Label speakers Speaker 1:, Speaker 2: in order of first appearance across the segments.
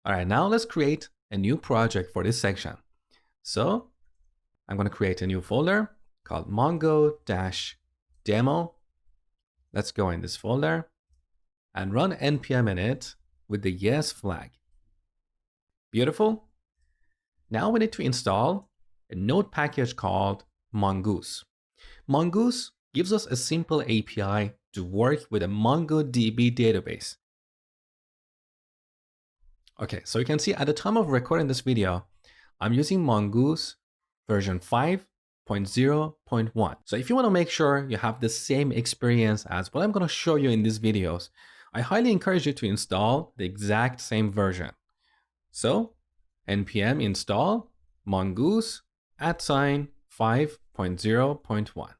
Speaker 1: All right, now let's create a new project for this section. So I'm going to create a new folder called mongo-demo. Let's go in this folder and run npm init with the yes flag. Beautiful. Now we need to install a node package called Mongoose. Mongoose gives us a simple API to work with a MongoDB database. Okay, so you can see at the time of recording this video, I'm using Mongoose version 5.0.1. So if you want to make sure you have the same experience as what I'm going to show you in these videos, I highly encourage you to install the exact same version. So npm install mongoose @5.0.1.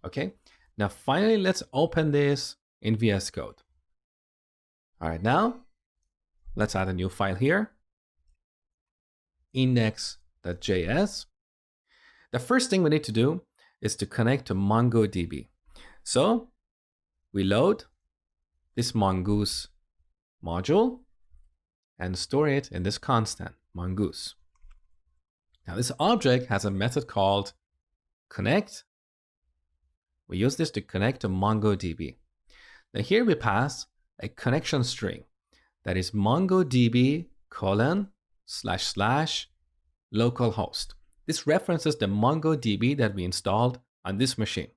Speaker 1: Okay, now finally let's open this in VS Code. All right, now let's add a new file here, index.js. The first thing we need to do is to connect to MongoDB. So we load this mongoose module and store it in this constant, mongoose. Now this object has a method called connect. We use this to connect to MongoDB. Now here we pass a connection string that is mongodb://localhost. This references the MongoDB that we installed on this machine.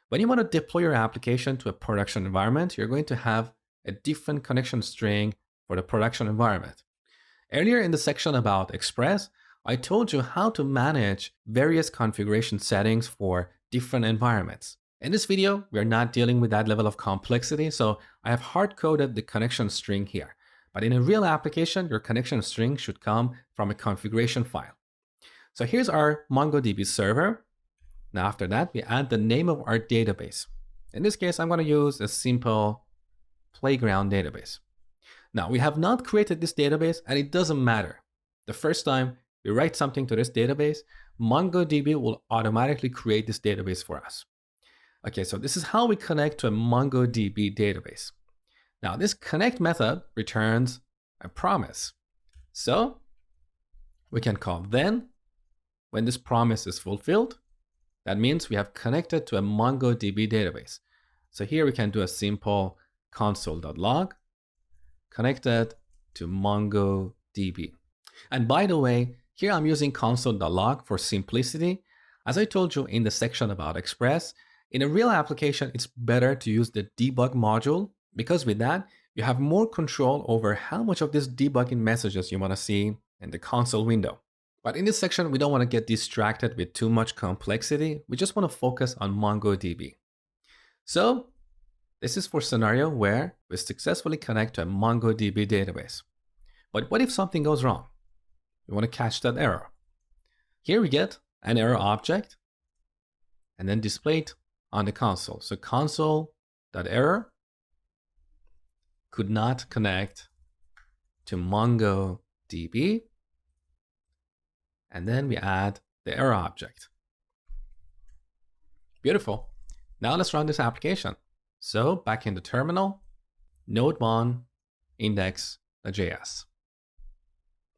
Speaker 1: When you want to deploy your application to a production environment, you're going to have a different connection string for the production environment. Earlier in the section about Express, I told you how to manage various configuration settings for different environments. In this video, we're not dealing with that level of complexity, so I have hard-coded the connection string here. But in a real application, your connection string should come from a configuration file. So here's our MongoDB server. Now after that, we add the name of our database. In this case, I'm going to use a simple playground database. Now we have not created this database, and it doesn't matter. The first time we write something to this database, MongoDB will automatically create this database for us. Okay, so this is how we connect to a MongoDB database. Now this connect method returns a promise. So we can call then when this promise is fulfilled. That means we have connected to a MongoDB database. So here we can do a simple console.log connected to MongoDB. And by the way, here I'm using console.log for simplicity. As I told you in the section about Express, in a real application, it's better to use the debug module because with that, you have more control over how much of these debugging messages you want to see in the console window. But in this section, we don't want to get distracted with too much complexity. We just want to focus on MongoDB. So this is for scenario where we successfully connect to a MongoDB database. But what if something goes wrong? We want to catch that error. Here we get an error object and then display it on the console. So console.error could not connect to MongoDB. And then we add the error object. Beautiful. Now let's run this application. So back in the terminal, nodemon index.js.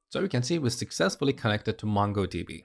Speaker 1: So we can see we successfully connected to MongoDB.